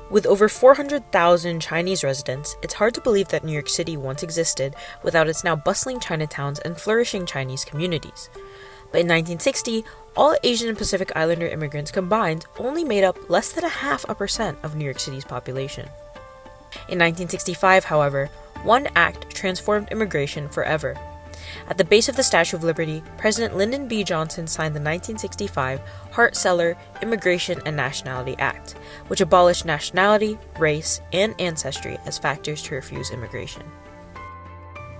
With over 400,000 Chinese residents, it's hard to believe that New York City once existed without its now bustling Chinatowns and flourishing Chinese communities. But in 1960, all Asian and Pacific Islander immigrants combined only made up less than 0.5% of New York City's population. In 1965, however, one act transformed immigration forever. At the base of the Statue of Liberty, President Lyndon B. Johnson signed the 1965 Hart-Celler Immigration and Nationality Act, which abolished nationality, race, and ancestry as factors to refuse immigration.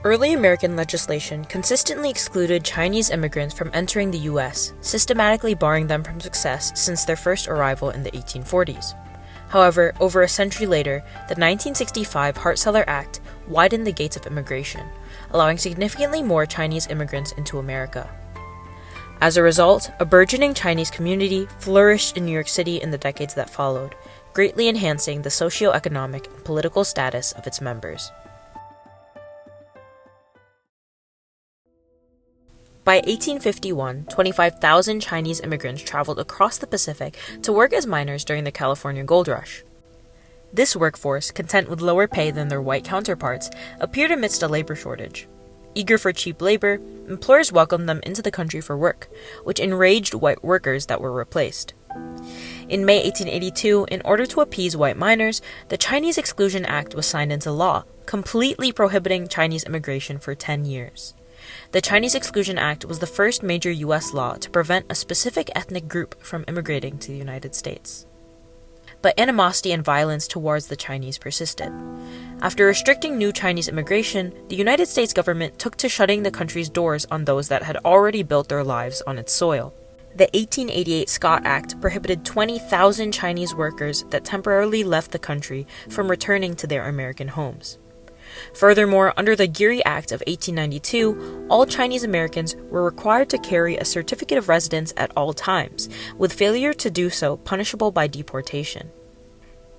Early American legislation consistently excluded Chinese immigrants from entering the U.S., systematically barring them from success since their first arrival in the 1840s. However, over a century later, the 1965 Hart-Celler Act widened the gates of immigration, allowing significantly more Chinese immigrants into America. As a result, a burgeoning Chinese community flourished in New York City in the decades that followed, greatly enhancing the socioeconomic and political status of its members. By 1851, 25,000 Chinese immigrants traveled across the Pacific to work as miners during the California Gold Rush. This workforce, content with lower pay than their white counterparts, appeared amidst a labor shortage. Eager for cheap labor, employers welcomed them into the country for work, which enraged white workers that were replaced. In May 1882, in order to appease white miners, the Chinese Exclusion Act was signed into law, completely prohibiting Chinese immigration for 10 years. The Chinese Exclusion Act was the first major U.S. law to prevent a specific ethnic group from immigrating to the United States. But animosity and violence towards the Chinese persisted. After restricting new Chinese immigration, the United States government took to shutting the country's doors on those that had already built their lives on its soil. The 1888 Scott Act prohibited 20,000 Chinese workers that temporarily left the country from returning to their American homes. Furthermore, under the Geary Act of 1892, all Chinese Americans were required to carry a certificate of residence at all times, with failure to do so punishable by deportation.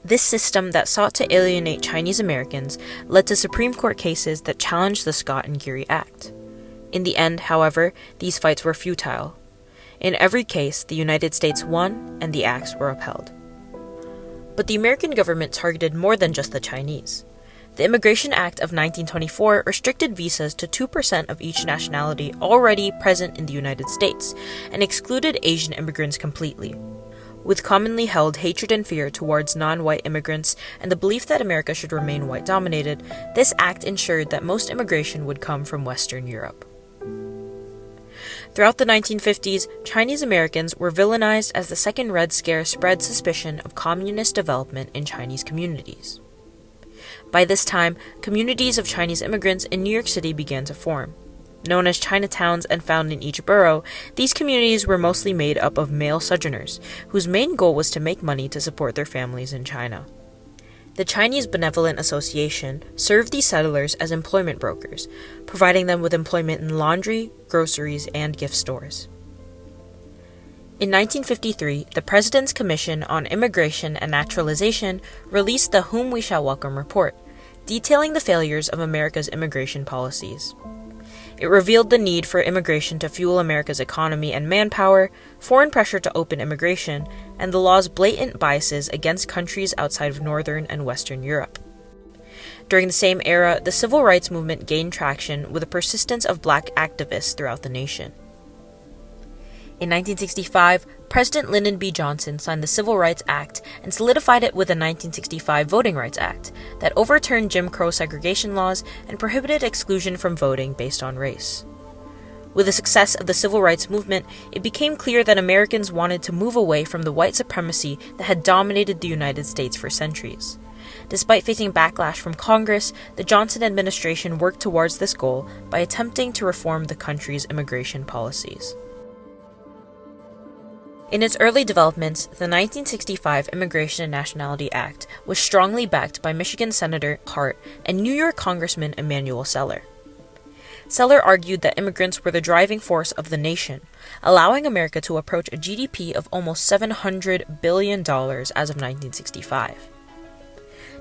This system that sought to alienate Chinese Americans led to Supreme Court cases that challenged the Scott and Geary Act. In the end, however, these fights were futile. In every case, the United States won and the acts were upheld. But the American government targeted more than just the Chinese. The Immigration Act of 1924 restricted visas to 2% of each nationality already present in the United States, and excluded Asian immigrants completely. With commonly held hatred and fear towards non-white immigrants and the belief that America should remain white-dominated, this act ensured that most immigration would come from Western Europe. Throughout the 1950s, Chinese Americans were villainized as the Second Red Scare spread suspicion of communist development in Chinese communities. By this time, communities of Chinese immigrants in New York City began to form. Known as Chinatowns and found in each borough, these communities were mostly made up of male sojourners, whose main goal was to make money to support their families in China. The Chinese Benevolent Association served these settlers as employment brokers, providing them with employment in laundry, groceries, and gift stores. In 1953, the President's Commission on Immigration and Naturalization released the Whom We Shall Welcome report, detailing the failures of America's immigration policies. It revealed the need for immigration to fuel America's economy and manpower, foreign pressure to open immigration, and the law's blatant biases against countries outside of Northern and Western Europe. During the same era, the civil rights movement gained traction with the persistence of black activists throughout the nation. In 1965, President Lyndon B. Johnson signed the Civil Rights Act and solidified it with the 1965 Voting Rights Act that overturned Jim Crow segregation laws and prohibited exclusion from voting based on race. With the success of the civil rights movement, it became clear that Americans wanted to move away from the white supremacy that had dominated the United States for centuries. Despite facing backlash from Congress, the Johnson administration worked towards this goal by attempting to reform the country's immigration policies. In its early developments, the 1965 Immigration and Nationality Act was strongly backed by Michigan Senator Hart and New York Congressman Hart-Celler. Celler argued that immigrants were the driving force of the nation, allowing America to approach a GDP of almost $700 billion as of 1965.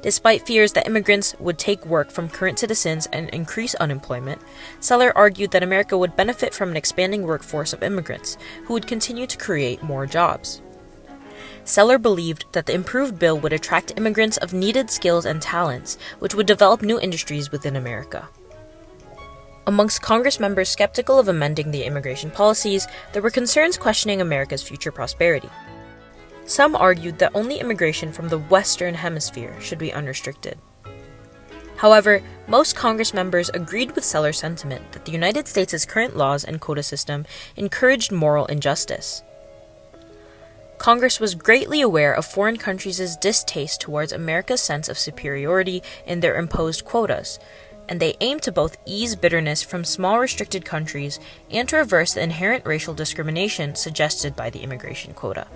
Despite fears that immigrants would take work from current citizens and increase unemployment, Celler argued that America would benefit from an expanding workforce of immigrants, who would continue to create more jobs. Celler believed that the improved bill would attract immigrants of needed skills and talents, which would develop new industries within America. Amongst Congress members skeptical of amending the immigration policies, there were concerns questioning America's future prosperity. Some argued that only immigration from the Western Hemisphere should be unrestricted. However, most Congress members agreed with Celler's sentiment that the United States' current laws and quota system encouraged moral injustice. Congress was greatly aware of foreign countries' distaste towards America's sense of superiority in their imposed quotas, and they aimed to both ease bitterness from small restricted countries and to reverse the inherent racial discrimination suggested by the immigration quota.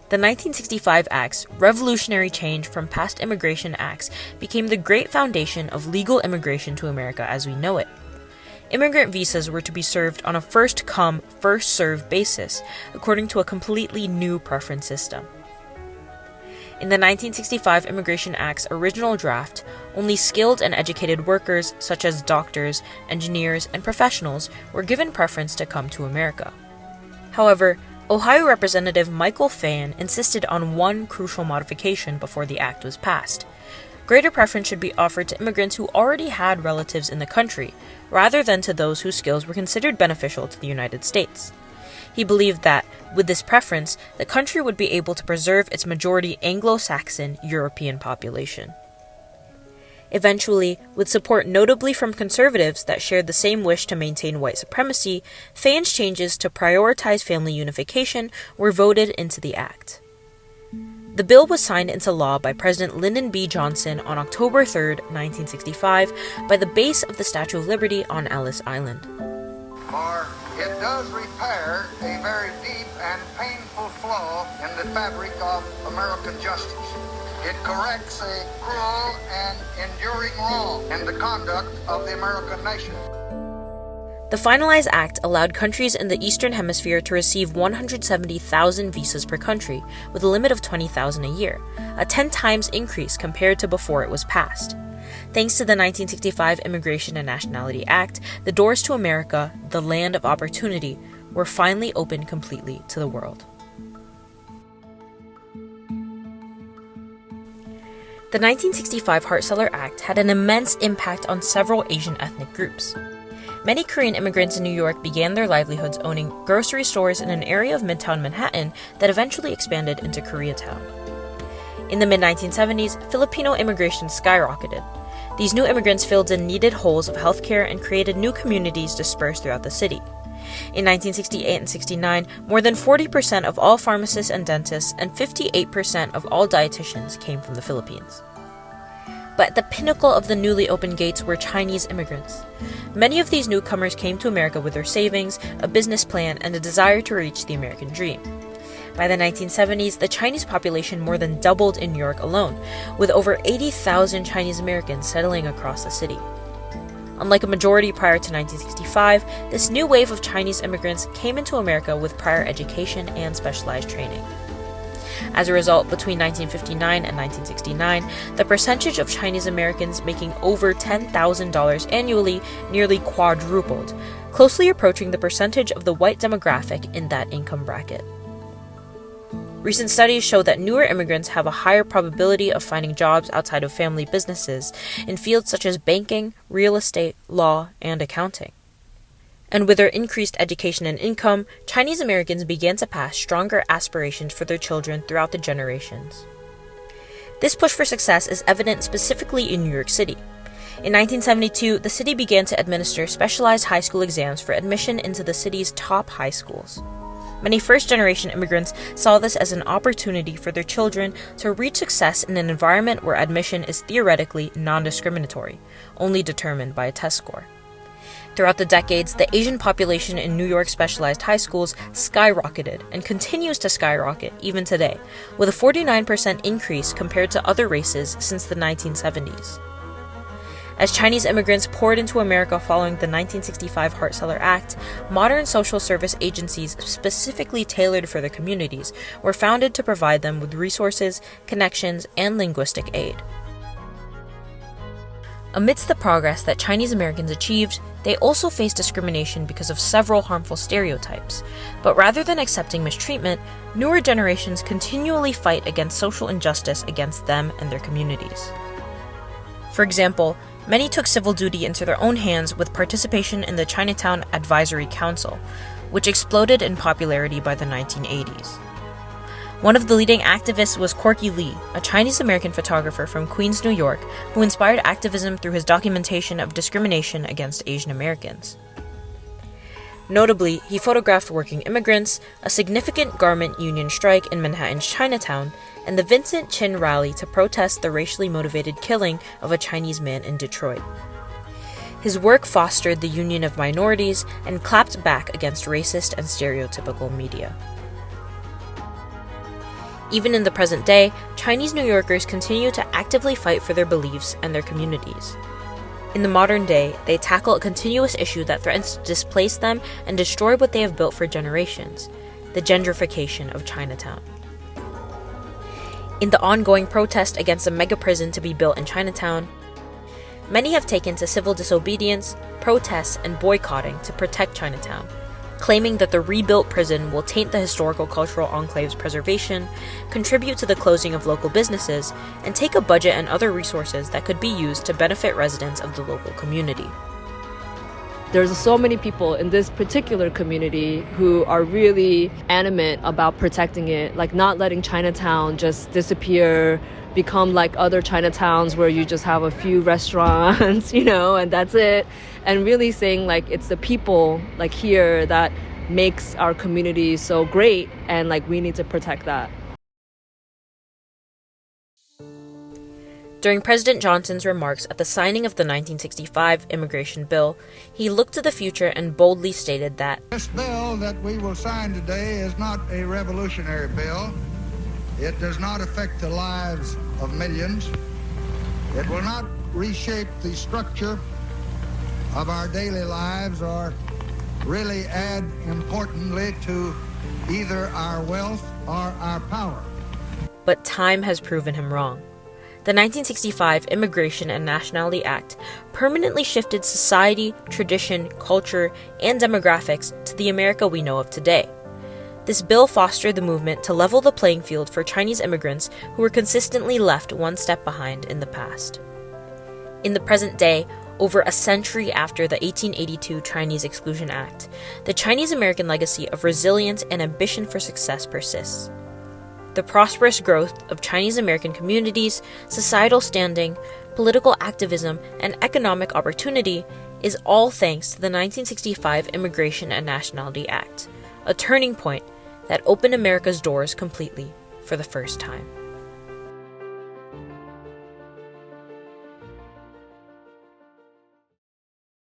The 1965 Act's revolutionary change from past immigration acts became the great foundation of legal immigration to America as we know it. Immigrant visas were to be served on a first-come, first-served basis, according to a completely new preference system. In the 1965 Immigration Act's original draft, only skilled and educated workers, such as doctors, engineers, and professionals, were given preference to come to America. However, Ohio Representative Michael Phan insisted on one crucial modification before the act was passed. Greater preference should be offered to immigrants who already had relatives in the country, rather than to those whose skills were considered beneficial to the United States. He believed that, with this preference, the country would be able to preserve its majority Anglo-Saxon European population. Eventually, with support notably from conservatives that shared the same wish to maintain white supremacy, Phan's changes to prioritize family unification were voted into the act. The bill was signed into law by President Lyndon B. Johnson on October 3, 1965, by the base of the Statue of Liberty on Ellis Island. For it does repair a very deep and painful flaw in the fabric of American justice. It corrects a cruel and enduring wrong in the conduct of the American nation. The finalized act allowed countries in the Eastern Hemisphere to receive 170,000 visas per country, with a limit of 20,000 a year, a 10 times increase compared to before it was passed. Thanks to the 1965 Immigration and Nationality Act, the doors to America, the land of opportunity, were finally opened completely to the world. The 1965 Hart-Celler Act had an immense impact on several Asian ethnic groups. Many Korean immigrants in New York began their livelihoods owning grocery stores in an area of Midtown Manhattan that eventually expanded into Koreatown. In the mid-1970s, Filipino immigration skyrocketed. These new immigrants filled in needed holes of healthcare and created new communities dispersed throughout the city. In 1968 and 69, more than 40% of all pharmacists and dentists and 58% of all dietitians came from the Philippines. But at the pinnacle of the newly opened gates were Chinese immigrants. Many of these newcomers came to America with their savings, a business plan, and a desire to reach the American dream. By the 1970s, the Chinese population more than doubled in New York alone, with over 80,000 Chinese Americans settling across the city. Unlike a majority prior to 1965, this new wave of Chinese immigrants came into America with prior education and specialized training. As a result, between 1959 and 1969, the percentage of Chinese Americans making over $10,000 annually nearly quadrupled, closely approaching the percentage of the white demographic in that income bracket. Recent studies show that newer immigrants have a higher probability of finding jobs outside of family businesses in fields such as banking, real estate, law, and accounting. And with their increased education and income, Chinese Americans began to pass stronger aspirations for their children throughout the generations. This push for success is evident specifically in New York City. In 1972, the city began to administer specialized high school exams for admission into the city's top high schools. Many first-generation immigrants saw this as an opportunity for their children to reach success in an environment where admission is theoretically non-discriminatory, only determined by a test score. Throughout the decades, the Asian population in New York specialized high schools skyrocketed and continues to skyrocket even today, with a 49% increase compared to other races since the 1970s. As Chinese immigrants poured into America following the 1965 Hart-Celler Act, modern social service agencies specifically tailored for the communities were founded to provide them with resources, connections, and linguistic aid. Amidst the progress that Chinese Americans achieved, they also faced discrimination because of several harmful stereotypes. But rather than accepting mistreatment, newer generations continually fight against social injustice against them and their communities. For example, many took civil duty into their own hands with participation in the Chinatown Advisory Council, which exploded in popularity by the 1980s. One of the leading activists was Corky Lee, a Chinese-American photographer from Queens, New York, who inspired activism through his documentation of discrimination against Asian Americans. Notably, he photographed working immigrants, a significant garment union strike in Manhattan's Chinatown, and the Vincent Chin rally to protest the racially motivated killing of a Chinese man in Detroit. His work fostered the union of minorities and clapped back against racist and stereotypical media. Even in the present day, Chinese New Yorkers continue to actively fight for their beliefs and their communities. In the modern day, they tackle a continuous issue that threatens to displace them and destroy what they have built for generations: the gentrification of Chinatown. In the ongoing protest against a mega prison to be built in Chinatown, many have taken to civil disobedience, protests, and boycotting to protect Chinatown, claiming that the rebuilt prison will taint the historical cultural enclave's preservation, contribute to the closing of local businesses, and take a budget and other resources that could be used to benefit residents of the local community. There's so many people in this particular community who are really animate about protecting it, like not letting Chinatown just disappear, become like other Chinatowns where you just have a few restaurants, and that's it. And really saying like it's the people like here that makes our community so great, and like we need to protect that. During President Johnson's remarks at the signing of the 1965 immigration bill, he looked to the future and boldly stated that this bill that we will sign today is not a revolutionary bill. It does not affect the lives of millions. It will not reshape the structure of our daily lives or really add importantly to either our wealth or our power. But time has proven him wrong. The 1965 Immigration and Nationality Act permanently shifted society, tradition, culture, and demographics to the America we know of today. This bill fostered the movement to level the playing field for Chinese immigrants who were consistently left one step behind in the past. In the present day, over a century after the 1882 Chinese Exclusion Act, the Chinese American legacy of resilience and ambition for success persists. The prosperous growth of Chinese American communities, societal standing, political activism, and economic opportunity is all thanks to the 1965 Immigration and Nationality Act, a turning point that opened America's doors completely for the first time.